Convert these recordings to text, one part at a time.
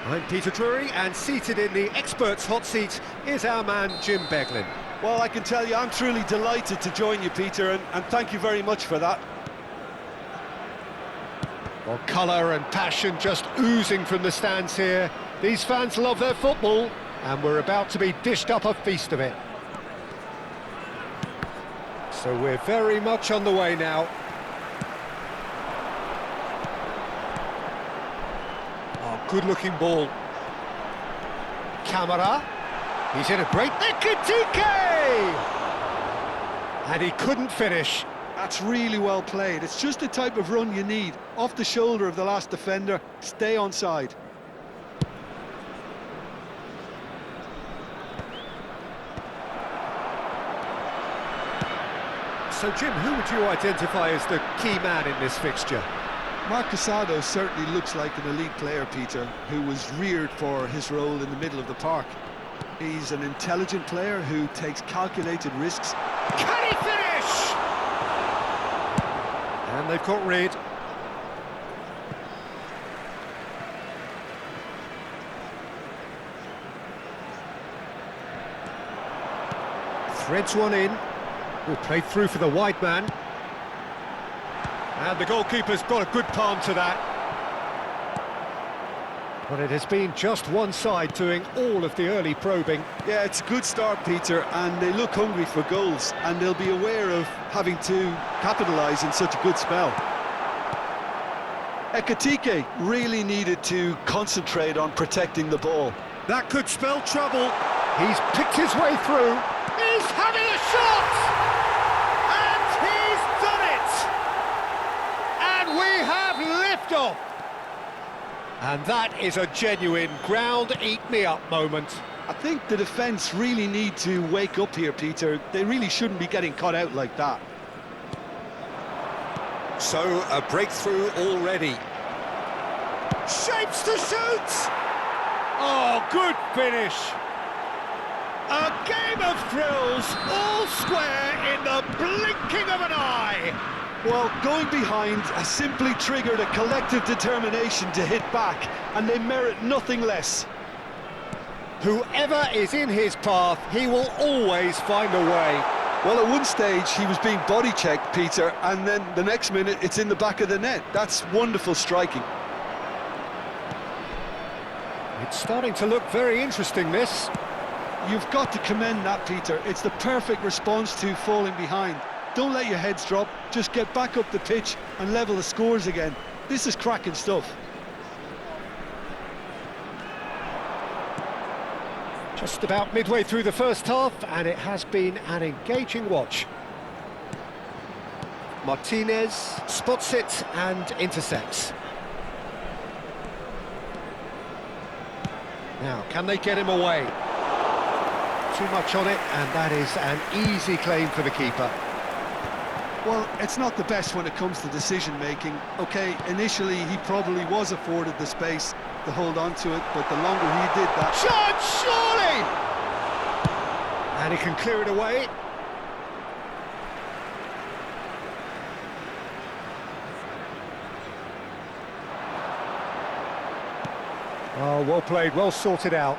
I'm Peter Drury, and seated in the experts' hot seat is our man Jim Beglin. Well, I can tell you, I'm truly delighted to join you, Peter, and thank you very much for that. Well, colour and passion just oozing from the stands here. These fans love their football, and we're about to be dished up a feast of it. So we're very much on the way now. Oh, good-looking ball. Camara. He's in a great... Ekitike! And he couldn't finish. That's really well played. It's just the type of run you need. Off the shoulder of the last defender, stay onside. So, Jim, who would you identify as the key man in this fixture? Marc Casado certainly looks like an elite player, Peter, who was reared for his role in the middle of the park. He's an intelligent player who takes calculated risks. Can he finish? And they've got rid. Threads one in. Will play through for the wide man. And the goalkeeper's got a good palm to that. But it has been just one side doing all of the early probing. Yeah, it's a good start, Peter, and they look hungry for goals, and they'll be aware of having to capitalise in such a good spell. Ekitike really needed to concentrate on protecting the ball. That could spell trouble. He's picked his way through. He's having a shot! And he's done it! And we have liftoff! And that is a genuine ground-eat-me-up moment. I think the defence really need to wake up here, Peter. They really shouldn't be getting caught out like that. So, a breakthrough already. Shapes to shoot! Oh, good finish! A game of thrills, all square in the blinking of an eye! Well, going behind has simply triggered a collective determination to hit back, and they merit nothing less. Whoever is in his path, he will always find a way. Well, at one stage, he was being body-checked, Peter, and then the next minute, it's in the back of the net. That's wonderful striking. It's starting to look very interesting, this. You've got to commend that, Peter. It's the perfect response to falling behind. Don't let your heads drop, just get back up the pitch and level the scores again. This is cracking stuff. Just about midway through the first half, and it has been an engaging watch. Martinez spots it and intercepts. Now, can they get him away? Too much on it, and that is an easy claim for the keeper. Well, it's not the best when it comes to decision-making. OK, initially he probably was afforded the space to hold on to it, but the longer he did that... Shot, surely! And he can clear it away. Oh, well played, well sorted out.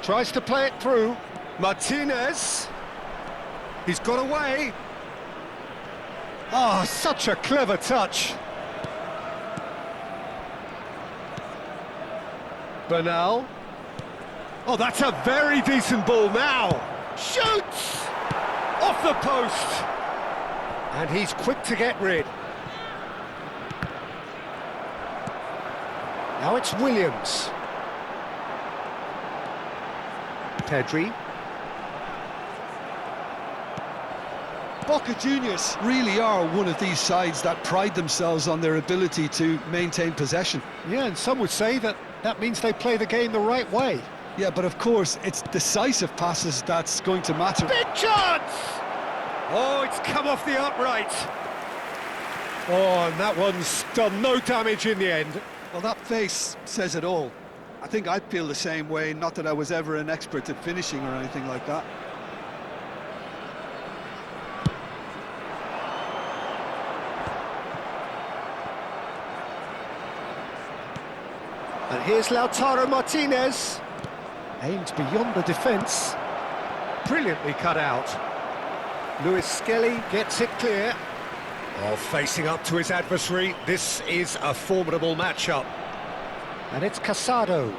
Tries to play it through. Martinez. He's got away. Oh, such a clever touch. Bernal. Oh, that's a very decent ball now. Shoots! Off the post. And he's quick to get rid. Now it's Williams. Pedri. Boca Juniors really are one of these sides that pride themselves on their ability to maintain possession. Yeah, and some would say that means they play the game the right way. Yeah, but of course, it's decisive passes that's going to matter. Big chance! Oh, it's come off the upright. Oh, and that one's done no damage in the end. Well, that face says it all. I think I'd feel the same way, not that I was ever an expert at finishing or anything like that. And here's Lautaro Martinez. Aimed beyond the defence. Brilliantly cut out. Luis Skelly gets it clear. Oh, facing up to his adversary, this is a formidable matchup. And it's Casado.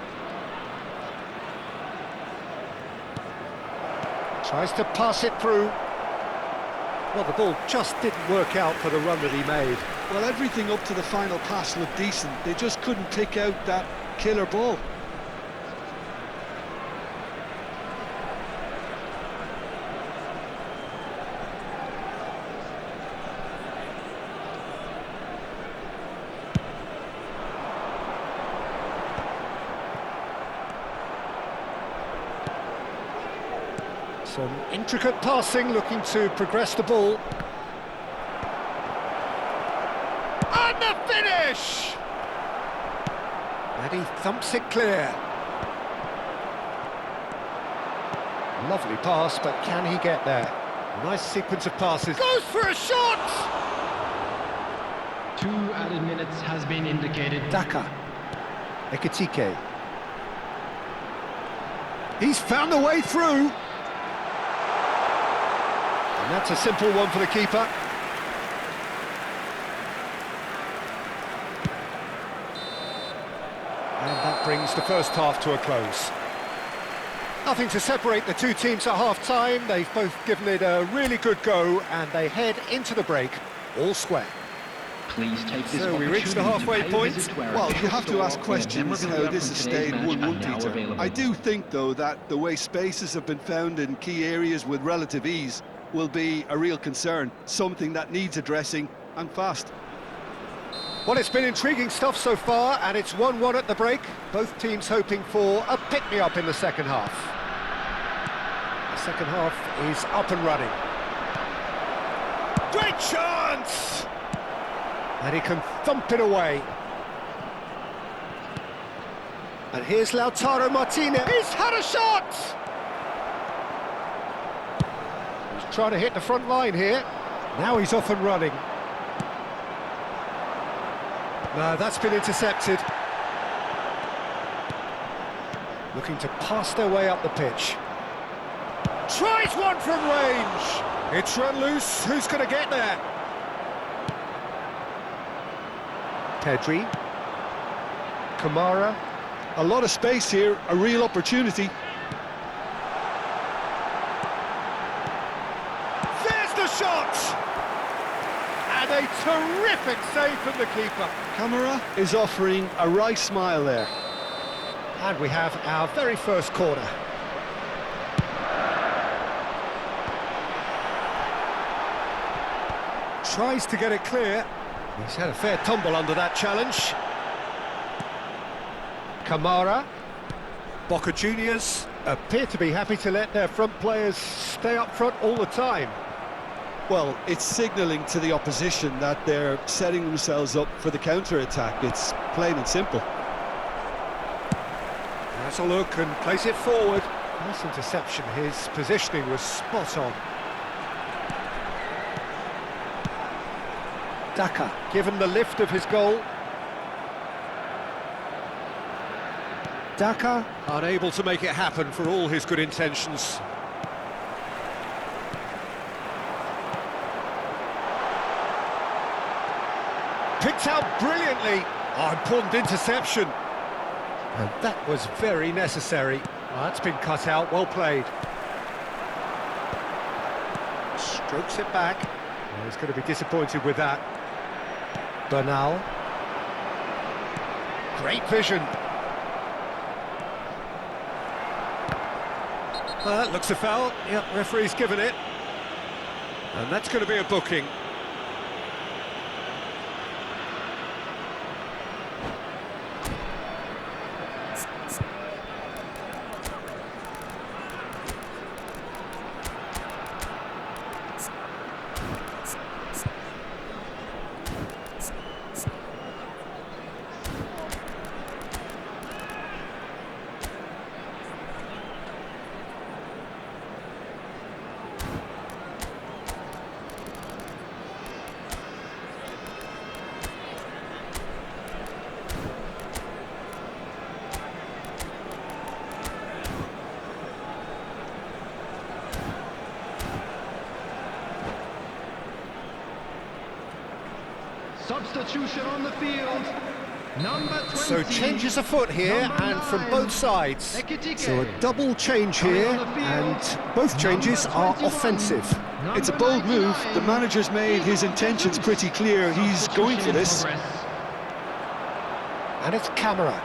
Tries to pass it through. Well, the ball just didn't work out for the run that he made. Well, everything up to the final pass looked decent. They just couldn't pick out that killer ball. Some intricate passing, looking to progress the ball. And the finish! And he thumps it clear. Lovely pass, but can he get there? Nice sequence of passes. Goes for a shot! 2 added minutes has been indicated. Daka. Ekitike. He's found a way through. And that's a simple one for the keeper. And that brings the first half to a close. Nothing to separate the two teams at half-time. They've both given it a really good go, and they head into the break all square. Please take this So we reach the halfway point. Well, you have to ask questions how this has stayed 1-1, Peter. I do think, though, that the way spaces have been found in key areas with relative ease will be a real concern, something that needs addressing, and fast. Well, it's been intriguing stuff so far, and it's 1-1 at the break. Both teams hoping for a pick-me-up in the second half. The second half is up and running. Great chance! And he can thump it away. And here's Lautaro Martinez. He's had a shot! He's trying to hit the front line here. Now he's off and running. No, that's been intercepted. Looking to pass their way up the pitch. Tries one from range. It's run loose. Who's going to get there? Pedri. Kamara. A lot of space here, a real opportunity. There's the shot! And a terrific save from the keeper. Kamara is offering a right smile there. And we have our very first corner. Tries to get it clear. He's had a fair tumble under that challenge. Kamara. Boca Juniors appear to be happy to let their front players stay up front all the time. Well, it's signalling to the opposition that they're setting themselves up for the counter-attack. It's plain and simple. Has a look and plays it forward. Nice interception. His positioning was spot on. Daka, given the lift of his goal. Daka, unable to make it happen for all his good intentions. Picked out brilliantly. Oh, important interception. And that was very necessary. Oh, that's been cut out, well played. Strokes it back. Oh, he's going to be disappointed with that. Bernal. Great vision. That looks a foul. Yep, referee's given it. And that's going to be a booking. Substitution on the field. Number 20. So changes afoot here, Number and from 9, both sides. Ekitike. So a double change Coming here, on the field, and both changes number are 21, offensive. It's a number bold move. 99. The manager's made his intentions pretty clear. He's going for Substitution in this. progress. And it's Camera.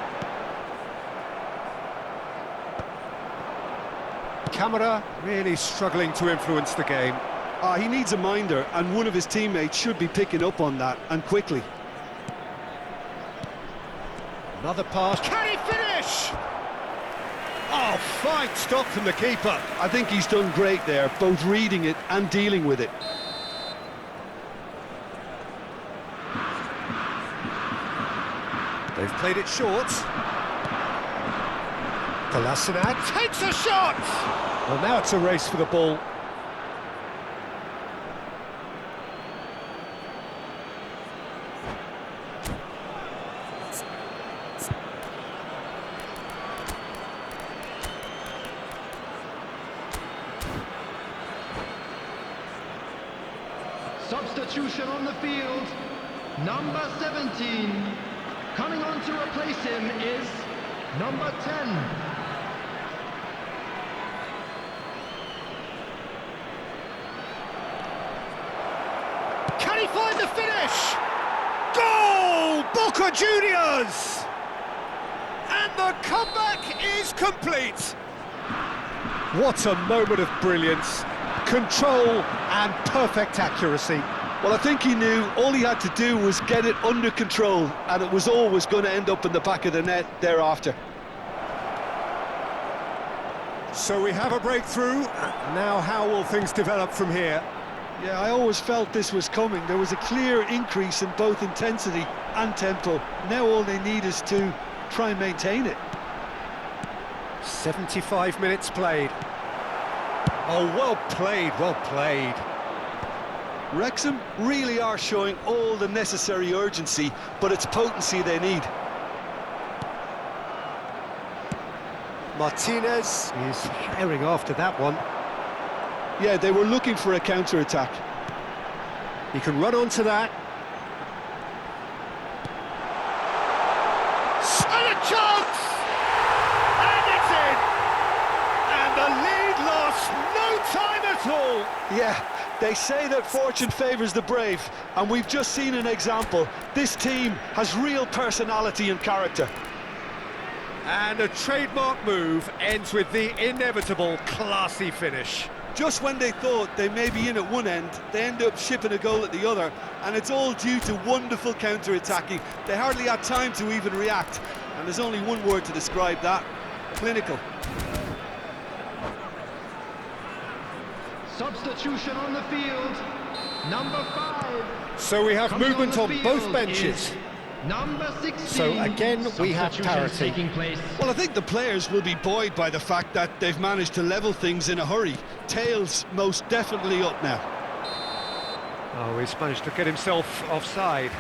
Camera really struggling to influence the game. He needs a minder, and one of his teammates should be picking up on that, and quickly. Another pass. Can he finish? Oh, fine stop from the keeper. I think he's done great there, both reading it and dealing with it. They've played it short. Kolasinac takes a shot! Well, now it's a race for the ball. Substitution on the field. Number 17. Coming on to replace him is number 10. Can he find the finish? Goal! Boca Juniors! And the comeback is complete. What a moment of brilliance, control and perfect accuracy. Well, I think he knew all he had to do was get it under control, and it was always going to end up in the back of the net thereafter. So we have a breakthrough. Now how will things develop from here? Yeah, I always felt this was coming. There was a clear increase in both intensity and tempo. Now all they need is to try and maintain it. 75 minutes played. Oh, well played, well played. Wrexham really are showing all the necessary urgency, but it's potency they need. Martinez is herring after that one. Yeah, they were looking for a counter-attack. He can run onto that. And a chance! And it's in! And the lead lost no time at all! Yeah, they say that fortune favours the brave, and we've just seen an example. This team has real personality and character. And a trademark move ends with the inevitable classy finish. Just when they thought they may be in at one end, they end up shipping a goal at the other, and it's all due to wonderful counter-attacking. They hardly had time to even react, and there's only one word to describe that: clinical. Substitution on the field. Number 5. So we have Coming movement on the both field benches. is Number 16. So again, we have Substitutions parity. taking place. Well, I think the players will be buoyed by the fact that they've managed to level things in a hurry. Tails most definitely up now. Oh, he's managed to get himself offside.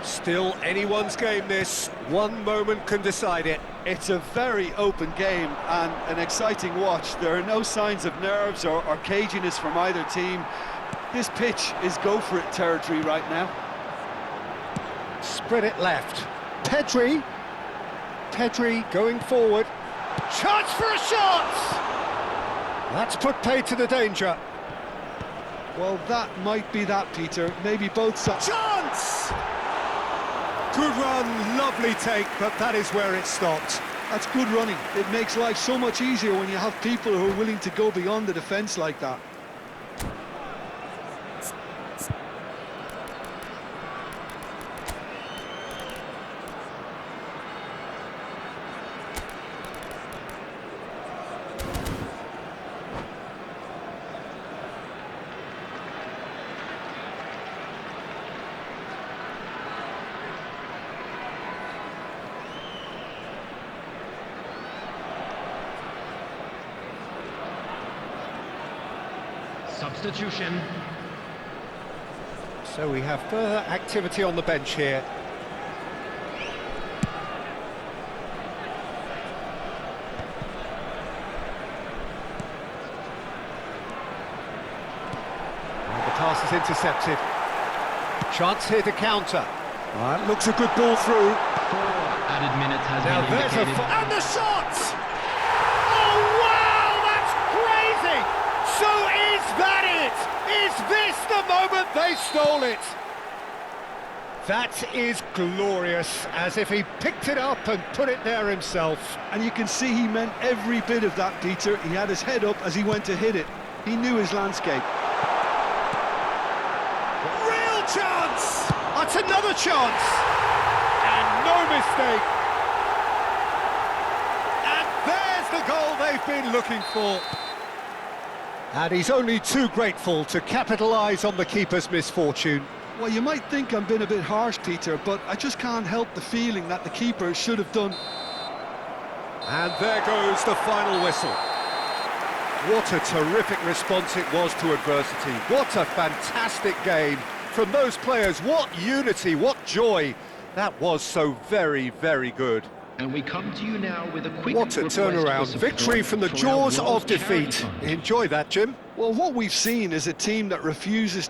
Still anyone's game, this. One moment can decide it. It's a very open game and an exciting watch. There are no signs of nerves or caginess from either team. This pitch is go-for-it territory right now. Spread it left. Pedri going forward. Chance for a shot! That's put paid to the danger. Well, that might be that, Peter. Maybe both sides. Chance! Good run, lovely take, but that is where it stopped. That's good running. It makes life so much easier when you have people who are willing to go beyond the defence like that. Substitution. So we have further activity on the bench here. And the pass is intercepted. Chance here to counter. That looks a good ball through. 4 added minutes has Now been there's indicated. and the shot! Oh wow, that's crazy! So is that it? Is this the moment they stole it? That is glorious, as if he picked it up and put it there himself. And you can see he meant every bit of that, Peter. He had his head up as he went to hit it. He knew his landscape. Real chance! That's another chance! And no mistake! And there's the goal they've been looking for. And he's only too grateful to capitalise on the keeper's misfortune. Well, you might think I'm being a bit harsh, Peter, but I just can't help the feeling that the keeper should have done. And there goes the final whistle. What a terrific response it was to adversity. What a fantastic game from those players. What unity, what joy. That was so very, very good. And we come to you now with a quick What a request for turnaround. support Victory from the for our jaws World of defeat. Charity Fund. Enjoy that, Jim. Well, what we've seen is a team that refuses